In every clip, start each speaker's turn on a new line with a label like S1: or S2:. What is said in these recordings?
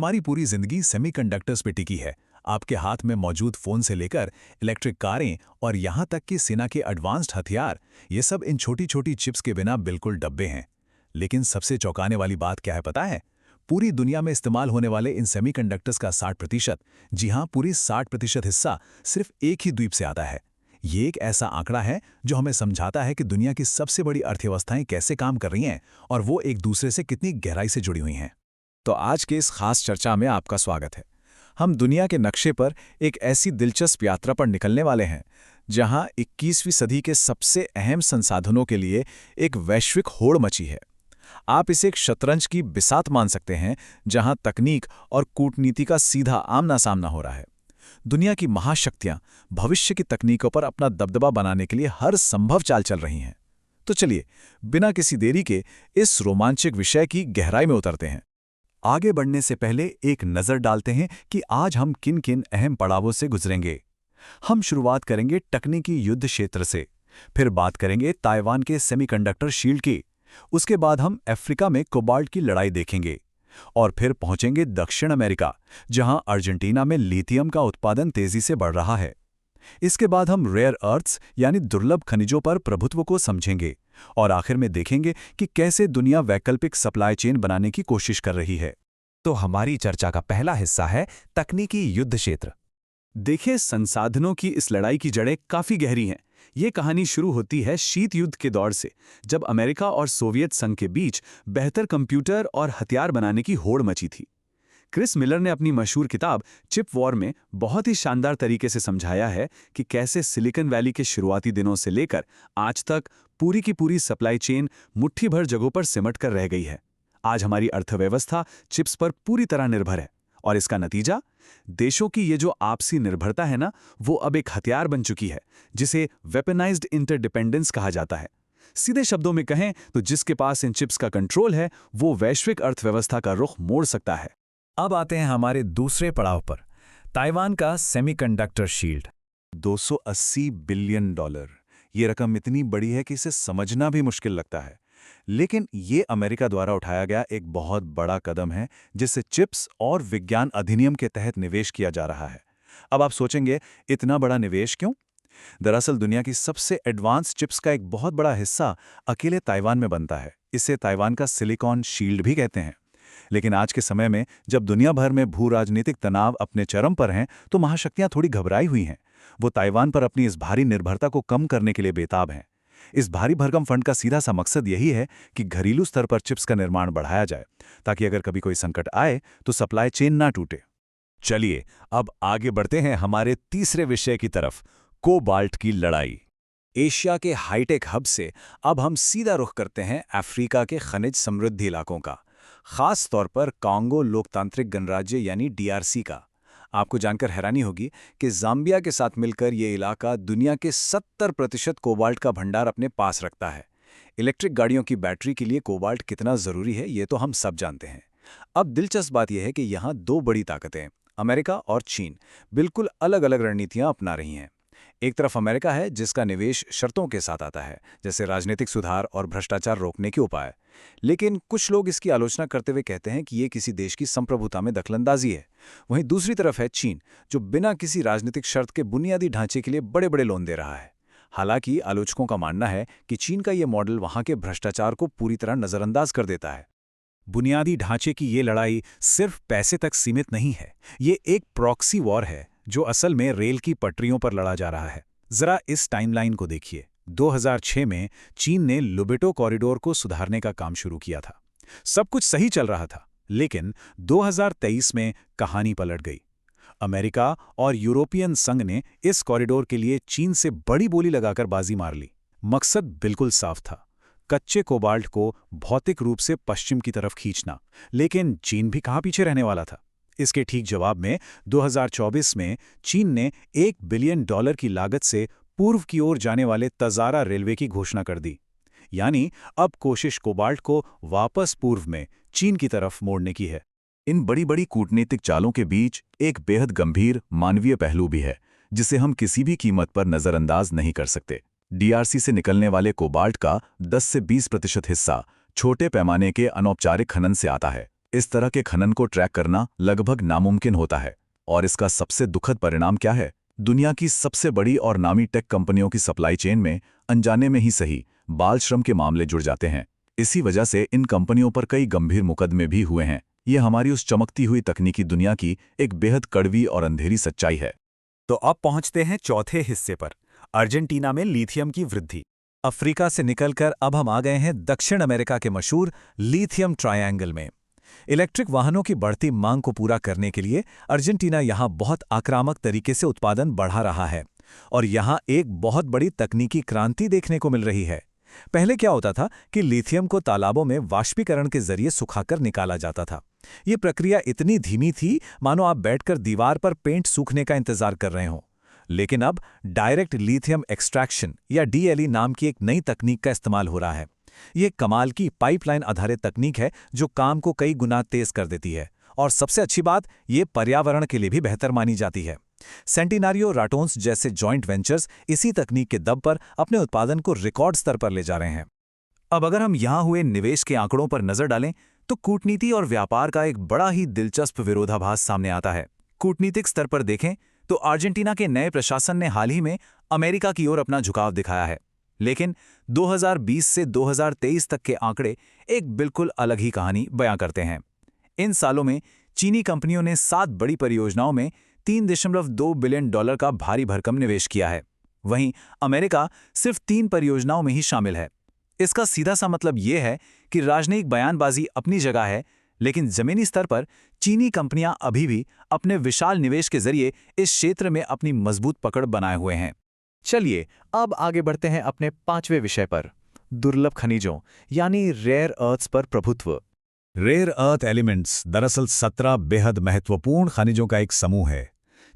S1: हमारी पूरी जिंदगी सेमीकंडक्टर्स पे टिकी है। आपके हाथ में मौजूद फोन से लेकर इलेक्ट्रिक कारें और यहाँ तक कि सेना के एडवांस्ड हथियार, ये सब इन छोटी छोटी चिप्स के बिना बिल्कुल डब्बे हैं। लेकिन सबसे चौंकाने वाली बात क्या है पता है? पूरी दुनिया में इस्तेमाल होने वाले इन सेमीकंडक्टर्स का 60%, जी हाँ पूरी 60% हिस्सा सिर्फ एक ही द्वीप से आता है। ये एक ऐसा आंकड़ा है जो हमें समझाता है कि दुनिया की सबसे बड़ी अर्थव्यवस्थाएं कैसे काम कर रही हैं और वो एक दूसरे से कितनी गहराई से जुड़ी हुई हैं।
S2: तो आज के इस खास चर्चा में आपका स्वागत है। हम दुनिया के नक्शे पर एक ऐसी दिलचस्प यात्रा पर निकलने वाले हैं जहां 21वीं सदी के सबसे अहम संसाधनों के लिए एक वैश्विक होड़ मची है। आप इसे एक शतरंज की बिसात मान सकते हैं जहां तकनीक और कूटनीति का सीधा आमना सामना हो रहा है। दुनिया की महाशक्तियां भविष्य की तकनीकों पर अपना दबदबा बनाने के लिए हर संभव चाल चल रही हैं। तो चलिए, बिना किसी देरी के इस रोमांचक विषय की गहराई में उतरते हैं। आगे बढ़ने से पहले एक नज़र डालते हैं कि आज हम किन किन अहम पड़ावों से गुजरेंगे। हम शुरुआत करेंगे तकनीकी युद्ध क्षेत्र से, फिर बात करेंगे ताइवान के सेमीकंडक्टर शील्ड की, उसके बाद हम अफ्रीका में कोबाल्ट की लड़ाई देखेंगे और फिर पहुंचेंगे दक्षिण अमेरिका, जहां अर्जेंटीना में लिथियम का उत्पादन तेजी से बढ़ रहा है। इसके बाद हम रेयर अर्थ्स यानी दुर्लभ खनिजों पर प्रभुत्व को समझेंगे और आखिर में देखेंगे कि कैसे दुनिया वैकल्पिक सप्लाई चेन बनाने की कोशिश कर रही है।
S3: तो हमारी चर्चा का पहला हिस्सा है तकनीकी युद्ध क्षेत्र।
S2: देखिए, संसाधनों की इस लड़ाई की जड़ें काफी गहरी हैं। ये कहानी शुरू होती है शीत युद्ध के दौर से, जब अमेरिका और सोवियत संघ के बीच बेहतर कंप्यूटर और हथियार बनाने की होड़ मची थी। क्रिस मिलर ने अपनी मशहूर किताब चिप वॉर में बहुत ही शानदार तरीके से समझाया है कि कैसे सिलिकॉन वैली के शुरुआती दिनों से लेकर आज तक पूरी की पूरी सप्लाई चेन मुट्ठी भर जगहों पर सिमट कर रह गई है। आज हमारी अर्थव्यवस्था चिप्स पर पूरी तरह निर्भर है और इसका नतीजा, देशों की ये जो आपसी निर्भरता है ना, वो अब एक हथियार बन चुकी है जिसे वेपनाइज्ड इंटरडिपेंडेंस कहा जाता है। सीधे शब्दों में कहें तो जिसके पास इन चिप्स का कंट्रोल है, वो वैश्विक अर्थव्यवस्था का रुख मोड़ सकता है।
S3: अब आते हैं हमारे दूसरे पड़ाव पर, ताइवान का सेमीकंडक्टर शील्ड।
S2: $280 बिलियन। ये रकम इतनी बड़ी है कि इसे समझना भी मुश्किल लगता है। लेकिन ये अमेरिका द्वारा उठाया गया एक बहुत बड़ा कदम है जिससे चिप्स और विज्ञान अधिनियम के तहत निवेश किया जा रहा है। अब आप सोचेंगे, इतना बड़ा निवेश क्यों? दरअसल दुनिया की सबसे एडवांस चिप्स का एक बहुत बड़ा हिस्सा अकेले ताइवान में बनता है। इसे ताइवान का सिलिकॉन शील्ड भी कहते हैं। लेकिन आज के समय में जब दुनिया भर में भू राजनीतिक तनाव अपने चरम पर हैं, तो महाशक्तियां थोड़ी घबराई हुई हैं। वो ताइवान पर अपनी इस भारी निर्भरता को कम करने के लिए बेताब हैं। इस भारी भरकम फंड का सीधा सा मकसद यही है कि घरेलू स्तर पर चिप्स का निर्माण बढ़ाया जाए, ताकि अगर कभी कोई संकट आए तो सप्लाई चेन ना टूटे।
S3: चलिए, अब आगे बढ़ते हैं हमारे तीसरे विषय की तरफ, कोबाल्ट की लड़ाई।
S2: एशिया के हाईटेक हब से अब हम सीधा रुख करते हैं अफ्रीका के खनिज समृद्ध इलाकों का, खास तौर पर कांगो लोकतांत्रिक गणराज्य यानी डीआरसी का। आपको जानकर हैरानी होगी कि जाम्बिया के साथ मिलकर ये इलाका दुनिया के 70% कोबाल्ट का भंडार अपने पास रखता है। इलेक्ट्रिक गाड़ियों की बैटरी के लिए कोबाल्ट कितना ज़रूरी है, ये तो हम सब जानते हैं। अब दिलचस्प बात यह है कि यहाँ दो बड़ी ताकतें, अमेरिका और चीन, बिल्कुल अलग अलग रणनीतियाँ अपना रही हैं। एक तरफ अमेरिका है जिसका निवेश शर्तों के साथ आता है, जैसे राजनीतिक सुधार और भ्रष्टाचार रोकने के उपाय। लेकिन कुछ लोग इसकी आलोचना करते हुए कहते हैं कि ये किसी देश की संप्रभुता में दखलंदाजी है। वहीं दूसरी तरफ है चीन, जो बिना किसी राजनीतिक शर्त के बुनियादी ढांचे के लिए बड़े बड़े लोन दे रहा है। हालांकि आलोचकों का मानना है कि चीन का ये मॉडल वहां के भ्रष्टाचार को पूरी तरह नजरअंदाज कर देता है।
S3: बुनियादी ढांचे की ये लड़ाई सिर्फ पैसे तक सीमित नहीं है, ये एक प्रॉक्सी वॉर है जो असल में रेल की पटरियों पर लड़ा जा रहा है। जरा इस टाइमलाइन को देखिए। 2006 में चीन ने लुबेटो कॉरिडोर को सुधारने का काम शुरू किया था। सब कुछ सही चल रहा था, लेकिन 2023 में कहानी पलट गई। अमेरिका और यूरोपियन संघ ने इस कॉरिडोर के लिए चीन से बड़ी बोली लगाकर बाजी मार ली। मकसद बिल्कुल साफ था, कच्चे कोबाल्ट को भौतिक रूप से पश्चिम की तरफ खींचना। लेकिन चीन भी कहाँ पीछे रहने वाला था। इसके ठीक जवाब में 2024 में चीन ने $1 बिलियन की लागत से पूर्व की ओर जाने वाले तजारा रेलवे की घोषणा कर दी। यानी अब कोशिश कोबाल्ट को वापस पूर्व में चीन की तरफ मोड़ने की है।
S2: इन बड़ी बड़ी कूटनीतिक चालों के बीच एक बेहद गंभीर मानवीय पहलू भी है, जिसे हम किसी भी कीमत पर नजरअंदाज नहीं कर सकते। डीआरसी से निकलने वाले कोबाल्ट का 10 से 20% हिस्सा छोटे पैमाने के अनौपचारिक खनन से आता है। इस तरह के खनन को ट्रैक करना लगभग नामुमकिन होता है। और इसका सबसे दुखद परिणाम क्या है? दुनिया की सबसे बड़ी और नामी टेक कंपनियों की सप्लाई चेन में अनजाने में ही सही बाल श्रम के मामले जुड़ जाते हैं। इसी वजह से इन कंपनियों पर कई गंभीर मुकदमे भी हुए हैं। ये हमारी उस चमकती हुई तकनीकी दुनिया की एक बेहद कड़वी और अंधेरी सच्चाई है।
S3: तो अब पहुंचते हैं चौथे हिस्से पर, अर्जेंटीना में लिथियम की वृद्धि। अफ्रीका से निकलकर अब हम आ गए हैं दक्षिण अमेरिका के मशहूर लिथियम ट्रायंगल में। इलेक्ट्रिक वाहनों की बढ़ती मांग को पूरा करने के लिए अर्जेंटीना यहां बहुत आक्रामक तरीके से उत्पादन बढ़ा रहा है और यहां एक बहुत बड़ी तकनीकी क्रांति देखने को मिल रही है। पहले क्या होता था कि लिथियम को तालाबों में वाष्पीकरण के जरिए सुखाकर निकाला जाता था। ये प्रक्रिया इतनी धीमी थी मानो आप बैठकर दीवार पर पेंट सूखने का इंतजार कर रहे हों। लेकिन अब डायरेक्ट लिथियम एक्सट्रैक्शन या डीएलई नाम की एक नई तकनीक का इस्तेमाल हो रहा है। ये कमाल की पाइपलाइन आधारित तकनीक है जो काम को कई गुना तेज कर देती है और सबसे अच्छी बात, ये पर्यावरण के लिए भी बेहतर मानी जाती है। सेंटिनारियो राटोन्स जैसे जॉइंट वेंचर्स इसी तकनीक के दम पर अपने उत्पादन को रिकॉर्ड स्तर पर ले जा रहे हैं। अब अगर हम यहां हुए निवेश के आंकड़ों पर नजर डालें तो कूटनीति और व्यापार का एक बड़ा ही दिलचस्प विरोधाभास सामने आता है। कूटनीतिक स्तर पर देखें तो अर्जेंटीना के नए प्रशासन ने हाल ही में अमेरिका की ओर अपना झुकाव दिखाया है, लेकिन 2020 से 2023 तक के आंकड़े एक बिल्कुल अलग ही कहानी बयां करते हैं। इन सालों में चीनी कंपनियों ने 7 बड़ी परियोजनाओं में $3.2 बिलियन का भारी भरकम निवेश किया है। वहीं अमेरिका सिर्फ 3 परियोजनाओं में ही शामिल है। इसका सीधा सा मतलब यह है कि राजनयिक बयानबाजी अपनी जगह है, लेकिन जमीनी स्तर पर चीनी कंपनियां अभी भी अपने विशाल निवेश के जरिए इस क्षेत्र में अपनी मजबूत पकड़ बनाए हुए हैं। चलिए अब आगे बढ़ते हैं अपने 5वें विषय पर, दुर्लभ खनिजों यानी रेयर अर्थ्स पर प्रभुत्व।
S1: रेयर अर्थ एलिमेंट्स दरअसल 17 बेहद महत्वपूर्ण खनिजों का एक समूह है।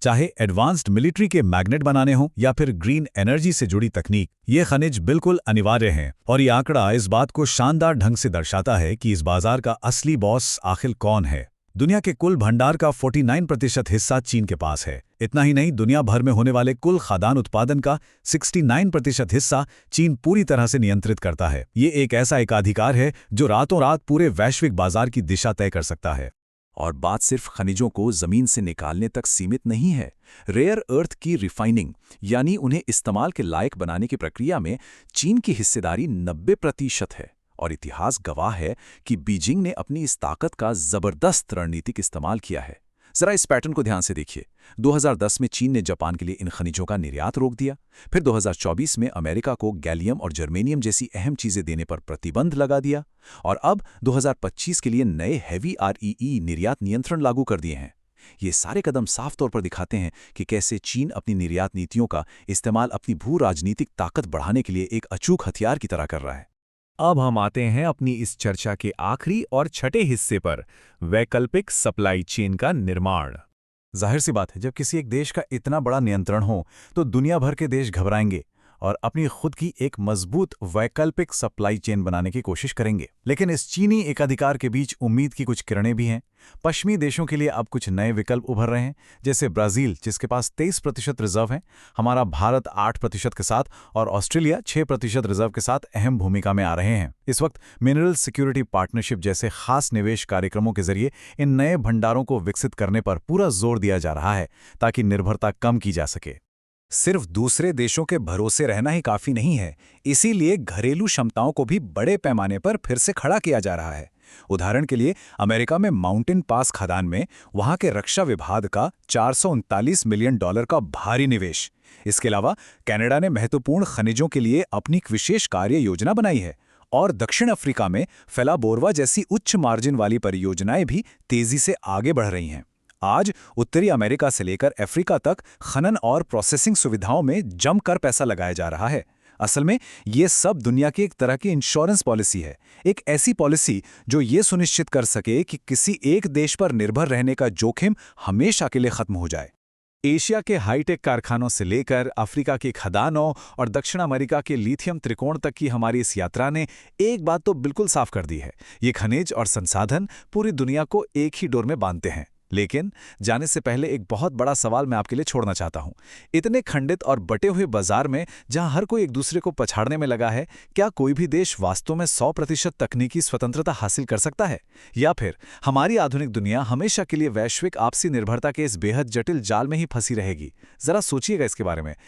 S1: चाहे एडवांस्ड मिलिट्री के मैग्नेट बनाने हों या फिर ग्रीन एनर्जी से जुड़ी तकनीक, ये खनिज बिल्कुल अनिवार्य हैं। और ये आंकड़ा इस बात को शानदार ढंग से दर्शाता है कि इस बाजार का असली बॉस आखिर कौन है। दुनिया के कुल भंडार का 49% हिस्सा चीन के पास है। इतना ही नहीं, दुनिया भर में होने वाले कुल खाद्यान्न उत्पादन का 69% हिस्सा चीन पूरी तरह से नियंत्रित करता है। ये एक ऐसा एकाधिकार है जो रातों रात पूरे वैश्विक बाजार की दिशा तय कर सकता है।
S2: और बात सिर्फ खनिजों को जमीन से निकालने तक सीमित नहीं है। रेयर अर्थ की रिफाइनिंग यानी उन्हें इस्तेमाल के लायक बनाने की प्रक्रिया में चीन की हिस्सेदारी 90% है। और इतिहास गवाह है कि बीजिंग ने अपनी इस ताकत का जबरदस्त रणनीतिक इस्तेमाल किया है। जरा इस पैटर्न को ध्यान से देखिए। 2010 में चीन ने जापान के लिए इन खनिजों का निर्यात रोक दिया। फिर 2024 में अमेरिका को गैलियम और जर्मेनियम जैसी अहम चीजें देने पर प्रतिबंध लगा दिया। और अब 2025 के लिए नए हैवी REE निर्यात नियंत्रण लागू कर दिए हैं। ये सारे कदम साफ तौर पर दिखाते हैं कि कैसे चीन अपनी निर्यात नीतियों का इस्तेमाल अपनी भू राजनीतिक ताकत बढ़ाने के लिए एक अचूक हथियार की तरह कर रहा है।
S3: अब हम आते हैं अपनी इस चर्चा के आखिरी और छठे हिस्से पर, वैकल्पिक सप्लाई चेन का निर्माण।
S1: जाहिर सी बात है, जब किसी एक देश का इतना बड़ा नियंत्रण हो तो दुनिया भर के देश घबराएंगे और अपनी खुद की एक मजबूत वैकल्पिक सप्लाई चेन बनाने की कोशिश करेंगे। लेकिन इस चीनी एकाधिकार के बीच उम्मीद की कुछ किरणें भी हैं। पश्चिमी देशों के लिए अब कुछ नए विकल्प उभर रहे हैं, जैसे ब्राजील जिसके पास 23% रिजर्व हैं, हमारा भारत 8% के साथ और ऑस्ट्रेलिया 6% रिजर्व के साथ अहम भूमिका में आ रहे हैं। इस वक्त मिनरल सिक्योरिटी पार्टनरशिप जैसे खास निवेश कार्यक्रमों के जरिए इन नए भंडारों को विकसित करने पर पूरा जोर दिया जा रहा है ताकि निर्भरता कम की जा सके।
S3: सिर्फ दूसरे देशों के भरोसे रहना ही काफी नहीं है, इसीलिए घरेलू क्षमताओं को भी बड़े पैमाने पर फिर से खड़ा किया जा रहा है। उदाहरण के लिए अमेरिका में माउंटेन पास खदान में वहां के रक्षा विभाग का $439 मिलियन का भारी निवेश। इसके अलावा कनाडा ने महत्वपूर्ण खनिजों के लिए अपनी एक विशेष कार्य योजना बनाई है और दक्षिण अफ्रीका में फेलाबोरवा जैसी उच्च मार्जिन वाली परियोजनाएं भी तेजी से आगे बढ़ रही हैं। आज उत्तरी अमेरिका से लेकर अफ्रीका तक खनन और प्रोसेसिंग सुविधाओं में जमकर पैसा लगाया जा रहा है। असल में ये सब दुनिया की एक तरह की इंश्योरेंस पॉलिसी है, एक ऐसी पॉलिसी जो ये सुनिश्चित कर सके कि किसी एक देश पर निर्भर रहने का जोखिम हमेशा के लिए खत्म हो जाए। एशिया के हाईटेक कारखानों से लेकर अफ्रीका की खदानों और दक्षिण अमेरिका के लिथियम त्रिकोण तक की हमारी इस यात्रा ने एक बात तो बिल्कुल साफ कर दी है, ये खनिज और संसाधन पूरी दुनिया को एक ही डोर में बांधते हैं।
S2: लेकिन जाने से पहले एक बहुत बड़ा सवाल मैं आपके लिए छोड़ना चाहता हूं। इतने खंडित और बटे हुए बाजार में, जहां हर कोई एक दूसरे को पछाड़ने में लगा है, क्या कोई भी देश वास्तव में 100% तकनीकी स्वतंत्रता हासिल कर सकता है? या फिर हमारी आधुनिक दुनिया हमेशा के लिए वैश्विक आपसी निर्भरता के इस बेहद जटिल जाल में ही फंसी रहेगी? जरा सोचिएगा इसके बारे में।